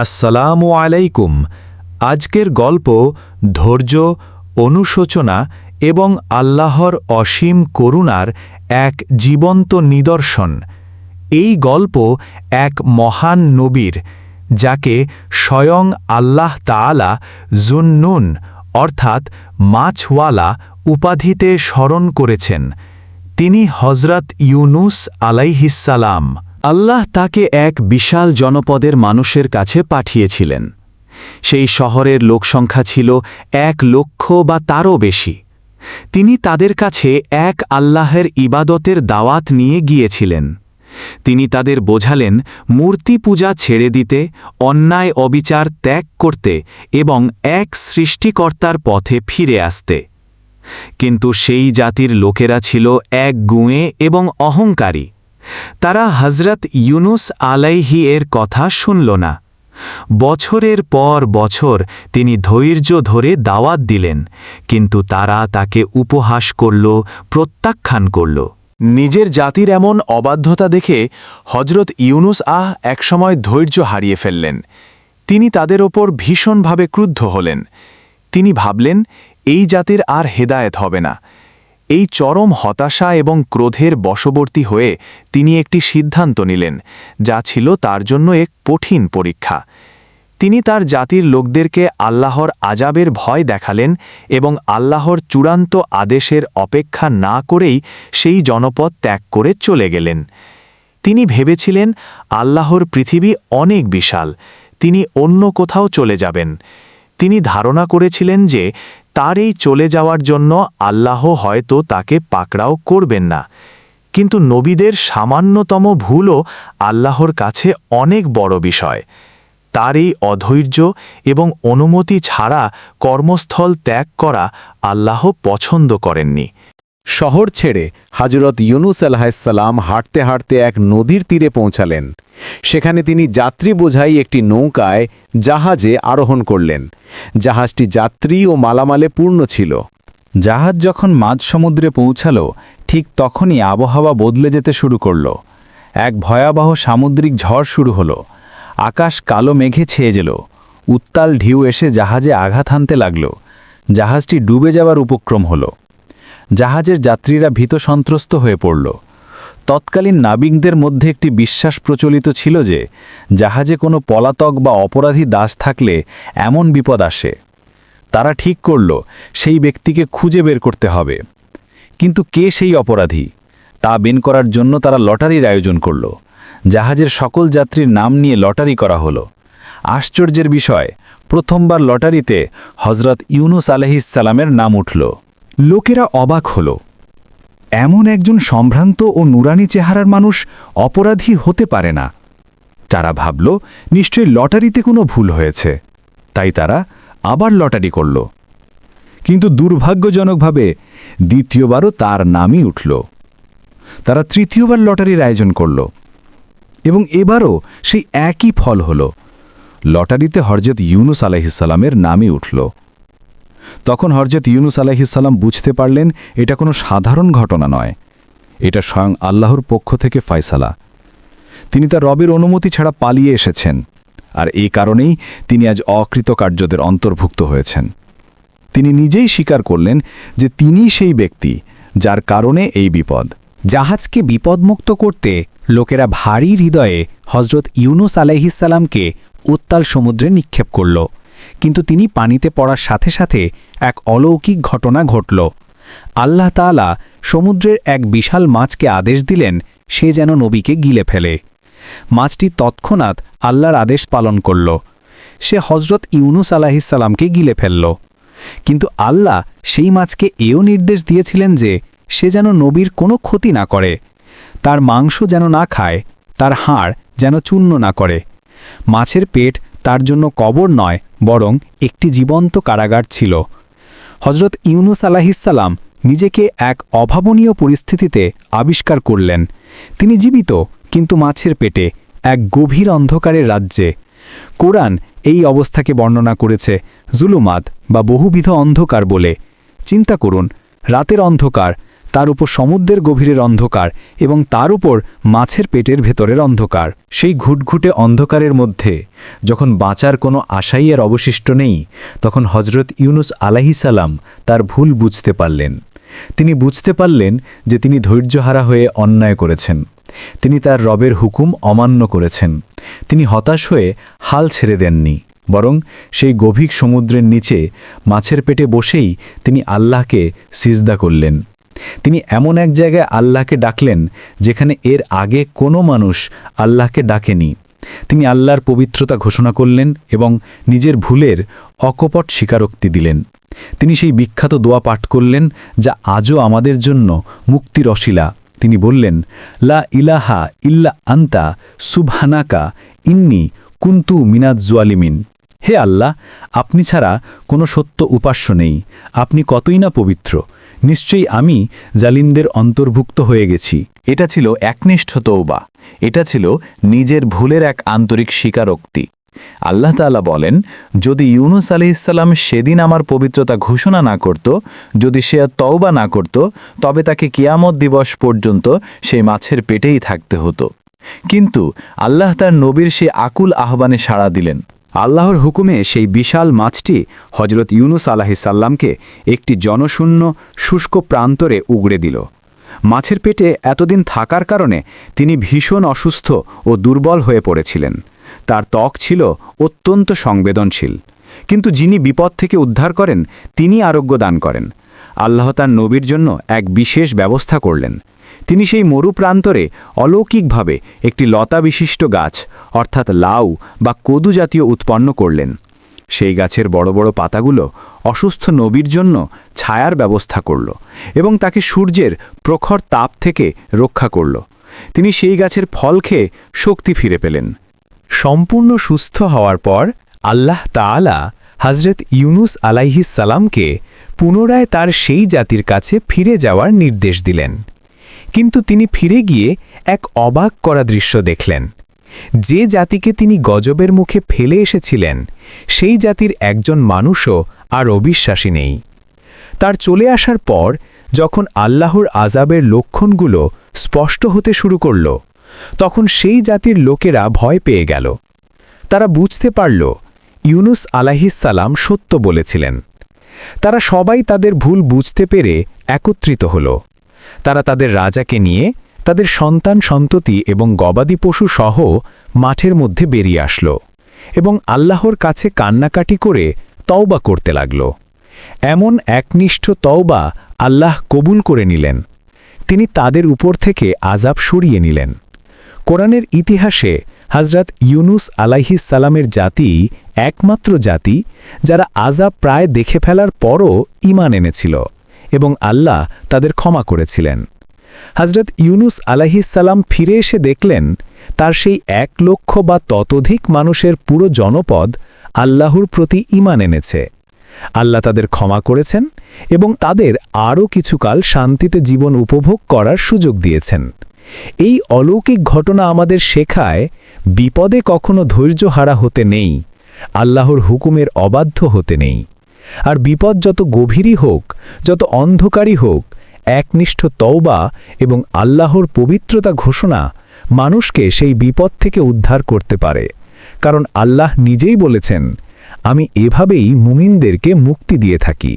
আসসালামু আলাইকুম। আজকের গল্প ধৈর্য, অনুশোচনা এবং আল্লাহর অসীম করুণার এক জীবন্ত নিদর্শন। এই গল্প এক মহান নবীর, যাকে স্বয়ং আল্লাহ তাআলা জুন্নুন অর্থাৎ মাছওয়ালা উপাধিতে স্মরণ করেছেন। তিনি হযরত ইউনুস আলাইহিসসালাম। আল্লাহ তাকে এক বিশাল জনপদের মানুষের কাছে পাঠিয়েছিলেন। সেই শহরের লোকসংখ্যা ছিল 1,00,000 বা তারও বেশি। তিনি তাদের কাছে এক আল্লাহের ইবাদতের দাওয়াত নিয়ে গিয়েছিলেন। তিনি তাদের বোঝালেন মূর্তি পূজা ছেড়ে দিতে, অন্যায় অবিচার ত্যাগ করতে এবং এক সৃষ্টিকর্তার পথে ফিরে আসতে। কিন্তু সেই জাতির লোকেরা ছিল একগুঁয়ে এবং অহংকারী। তারা হযরত ইউনুস আলাইহি এর কথা শুনল না। বছরের পর বছর তিনি ধৈর্য ধরে দাওয়াত দিলেন, কিন্তু তারা তাকে উপহাস করল, প্রত্যাখ্যান করল। নিজের জাতির এমন অবাধ্যতা দেখে হযরত ইউনুস একসময় ধৈর্য হারিয়ে ফেললেন। তিনি তাদের ওপর ভীষণভাবে ক্রুদ্ধ হলেন। তিনি ভাবলেন, এই জাতির আর হেদায়েত হবে না। এই চরম হতাশা এবং ক্রোধের বশবর্তী হয়ে তিনি একটি সিদ্ধান্ত নিলেন, যা ছিল তার জন্য এক কঠিন পরীক্ষা। তিনি তার জাতির লোকদেরকে আল্লাহর আযাবের ভয় দেখালেন এবং আল্লাহর চূড়ান্ত আদেশের অপেক্ষা না করেই সেই জনপদ ত্যাগ করে চলে গেলেন। তিনি ভেবেছিলেন আল্লাহর পৃথিবী অনেক বিশাল, তিনি অন্য কোথাও চলে যাবেন। তিনি ধারণা করেছিলেন যে তার এই চলে যাওয়ার জন্য আল্লাহ হয়তো তাকে পাকড়াও করবেন না। কিন্তু নবীদের সামান্যতম ভুলও আল্লাহর কাছে অনেক বড় বিষয়। তার এই অধৈর্য এবং অনুমতি ছাড়া কর্মস্থল ত্যাগ করা আল্লাহ পছন্দ করেননি। শহর ছেড়ে হযরত ইউনুস আলাইহিসসালাম হাঁটতে হাঁটতে এক নদীর তীরে পৌঁছালেন। সেখানে তিনি যাত্রী বোঝাই একটি নৌকায় জাহাজে আরোহণ করলেন। জাহাজটি যাত্রী ও মালামালে পূর্ণ ছিল। জাহাজ যখন মাঝ সমুদ্রে পৌঁছাল, ঠিক তখনই আবহাওয়া বদলে যেতে শুরু করল। এক ভয়াবহ সামুদ্রিক ঝড় শুরু হলো। আকাশ কালো মেঘে ছেয়ে গেল। উত্তাল ঢেউ এসে জাহাজে আঘাত হানতে লাগল। জাহাজটি ডুবে যাওয়ার উপক্রম হল। জাহাজের যাত্রীরা ভীত সন্ত্রস্ত হয়ে পড়ল। তৎকালীন নাবিকদের মধ্যে একটি বিশ্বাস প্রচলিত ছিল যে জাহাজে কোনো পলাতক বা অপরাধী দাস থাকলে এমন বিপদ আসে। তারা ঠিক করল সেই ব্যক্তিকে খুঁজে বের করতে হবে। কিন্তু কে সেই অপরাধী, তা বের করার জন্য তারা লটারির আয়োজন করল। জাহাজের সকল যাত্রীর নাম নিয়ে লটারি করা হলো। আশ্চর্যের বিষয়, প্রথমবার লটারিতে হযরত ইউনুস আলাইহিসসালামের নাম উঠল। লোকেরা অবাক হল। এমন একজন সম্ভ্রান্ত ও নুরানি চেহারার মানুষ অপরাধী হতে পারে না। তারা ভাবল নিশ্চয়ই লটারিতে কোনো ভুল হয়েছে, তাই তারা আবার লটারি করল। কিন্তু দুর্ভাগ্যজনকভাবে দ্বিতীয়বারও তার নামই উঠল। তারা তৃতীয়বার লটারির আয়োজন করল এবং এবারও সেই একই ফল হল। লটারিতে হযরত ইউনুস আলাইহিসসালামের নামই উঠল। তখন হযরত ইউনুস আলাইহিসসালাম বুঝতে পারলেন এটা কোনো সাধারণ ঘটনা নয়, এটা স্বয়ং আল্লাহর পক্ষ থেকে ফয়সালা। তিনি তার রবের অনুমতি ছাড়া পালিয়ে এসেছেন, আর এই কারণেই তিনি আজ অকৃতকার্যদের অন্তর্ভুক্ত হয়েছেন। তিনি নিজেই স্বীকার করলেন যে তিনিই সেই ব্যক্তি যার কারণে এই বিপদ। জাহাজকে বিপদমুক্ত করতে লোকেরা ভারী হৃদয়ে হযরত ইউনুস আলাইহিসসালামকে উত্তাল সমুদ্রে নিক্ষেপ করল। কিন্তু তিনি পানিতে পড়ার সাথে সাথে এক অলৌকিক ঘটনা ঘটল। আল্লাহ তাআলা সমুদ্রের এক বিশাল মাছকে আদেশ দিলেন সে যেন নবীকে গিলে ফেলে। মাছটি তৎক্ষণাৎ আল্লাহর আদেশ পালন করল। সে হযরত ইউনুস আলাইহিসসালামকে গিলে ফেলল। কিন্তু আল্লাহ সেই মাছকে এও নির্দেশ দিয়েছিলেন যে সে যেন নবীর কোনো ক্ষতি না করে, তার মাংস যেন না খায়, তার হাড় যেন চূর্ণ না করে। মাছের পেট তার জন্য কবর নয়, বরং একটি জীবন্ত কারাগার ছিল। হযরত ইউনুস আলাইহিসসালাম নিজেকে এক অভাবনীয় পরিস্থিতিতে আবিষ্কার করলেন। তিনি জীবিত, কিন্তু মাছের পেটে, এক গভীর অন্ধকারের রাজ্যে। কোরআন এই অবস্থাকে বর্ণনা করেছে জুলুমাত বা বহুবিধ অন্ধকার বলে। চিন্তা করুন, রাতের অন্ধকার, তার উপর সমুদ্রের গভীরের অন্ধকার এবং তার উপর মাছের পেটের ভেতরের অন্ধকার। সেই ঘুটঘুটে অন্ধকারের মধ্যে যখন বাঁচার কোনো আশাই আর অবশিষ্ট নেই, তখন হজরত ইউনুস আলাইহিসসালাম তার ভুল বুঝতে পারলেন। তিনি বুঝতে পারলেন যে তিনি ধৈর্যহারা হয়ে অন্যায় করেছেন। তিনি তার রবের হুকুম অমান্য করেছেন। তিনি হতাশ হয়ে হাল ছেড়ে দেননি, বরং সেই গভীর সমুদ্রের নিচে মাছের পেটে বসেই তিনি আল্লাহকে সিজদা করলেন। তিনি এমন এক জায়গায় আল্লাহকে ডাকলেন যেখানে এর আগে কোনো মানুষ আল্লাহকে ডাকেনি। তিনি আল্লাহর পবিত্রতা ঘোষণা করলেন এবং নিজের ভুলের অকপট স্বীকারোক্তি দিলেন। তিনি সেই বিখ্যাত দোয়া পাঠ করলেন যা আজও আমাদের জন্য মুক্তির অশিলা। তিনি বললেন, লা ইলাহা ইল্লা আন্তা সুবহানাকা ইন্নী কুন্তু মিনাজ জোয়ালিমিন। হে আল্লাহ, আপনি ছাড়া কোনো সত্য উপাস্য নেই। আপনি কতই না পবিত্র। নিশ্চয়ই আমি জালিমদের অন্তর্ভুক্ত হয়ে গেছি। এটা ছিল একনিষ্ঠ তওবা। এটা ছিল নিজের ভুলের এক আন্তরিক স্বীকারোক্তি। আল্লাহ তাআলা বলেন, যদি ইউনুস আলাইহিসসালাম সেদিন আমার পবিত্রতা ঘোষণা না করত, যদি সে তওবা না করত, তবে তাকে কিয়ামত দিবস পর্যন্ত সেই মাছের পেটেই থাকতে হতো। কিন্তু আল্লাহ তার নবীর সেই আকুল আহ্বানে সাড়া দিলেন। আল্লাহর হুকুমে সেই বিশাল মাছটি হজরত ইউনুস আলাইহিসসালামকে একটি জনশূন্য শুষ্ক প্রান্তরে উগড়ে দিল। মাছের পেটে এতদিন থাকার কারণে তিনি ভীষণ অসুস্থ ও দুর্বল হয়ে পড়েছিলেন। তার ত্বক ছিল অত্যন্ত সংবেদনশীল। কিন্তু যিনি বিপদ থেকে উদ্ধার করেন তিনি আরোগ্য দান করেন। আল্লাহ তার নবীর জন্য এক বিশেষ ব্যবস্থা করলেন। তিনি সেই মরু প্রান্তরে অলৌকিকভাবে একটি লতা বিশিষ্ট গাছ অর্থাৎ লাউ বা কদু জাতীয় উৎপন্ন করলেন। সেই গাছের বড় বড় পাতাগুলো অসুস্থ নবীর জন্য ছায়ার ব্যবস্থা করল এবং তাকে সূর্যের প্রখর তাপ থেকে রক্ষা করল। তিনি সেই গাছের ফল খেয়ে শক্তি ফিরে পেলেন। সম্পূর্ণ সুস্থ হওয়ার পর আল্লাহ তাআলা হজরত ইউনুস আলাইহিসসালামকে পুনরায় তার সেই জাতির কাছে ফিরে যাওয়ার নির্দেশ দিলেন। কিন্তু তিনি ফিরে গিয়ে এক অবাক করা দৃশ্য দেখলেন। যে জাতিকে তিনি গজবের মুখে ফেলে এসেছিলেন, সেই জাতির একজন মানুষও আর অবিশ্বাসী নেই। তার চলে আসার পর যখন আল্লাহর আযাবের লক্ষণগুলো স্পষ্ট হতে শুরু করল, তখন সেই জাতির লোকেরা ভয় পেয়ে গেল। তারা বুঝতে পারল ইউনুস আলাইহিসসালাম সত্য বলেছিলেন। তারা সবাই তাদের ভুল বুঝতে পেরে একত্রিত হল। তারা তাদের রাজাকে নিয়ে তাদের সন্তান সন্ততি এবং গবাদি পশু সহ মাঠের মধ্যে বেরিয়ে আসলো এবং আল্লাহর কাছে কান্নাকাটি করে তওবা করতে লাগল। এমন একনিষ্ঠ তওবা আল্লাহ কবুল করে নিলেন। তিনি তাদের উপর থেকে আযাব সরিয়ে নিলেন। কোরআনের ইতিহাসে হজরত ইউনুস আলাইহিসসালামের জাতি একমাত্র জাতি যারা আযাব প্রায় দেখে ফেলার পরও ঈমান এনেছিল এবং আল্লাহ তাদের ক্ষমা করেছিলেন। হজরত ইউনুস আলাইহিসসালাম ফিরে এসে দেখলেন তার সেই 1 লক্ষ বা ততোধিক মানুষের পুরো জনপদ আল্লাহর প্রতি ঈমান এনেছে। আল্লাহ তাদের ক্ষমা করেছেন এবং তাদের আরও কিছুকাল শান্তিতে জীবন উপভোগ করার সুযোগ দিয়েছেন। এই অলৌকিক ঘটনা আমাদের শেখায় বিপদে কখনো ধৈর্যহারা হতে নেই, আল্লাহর হুকুমের অবাধ্য হতে নেই। আর বিপদ যত গভীরই হোক, যত অন্ধকারই হোক, একনিষ্ঠ তওবা এবং আল্লাহর পবিত্রতা ঘোষণা মানুষকে সেই বিপদ থেকে উদ্ধার করতে পারে। কারণ আল্লাহ নিজেই বলেছেন, আমি এভাবেই মুমিনদেরকে মুক্তি দিয়ে থাকি।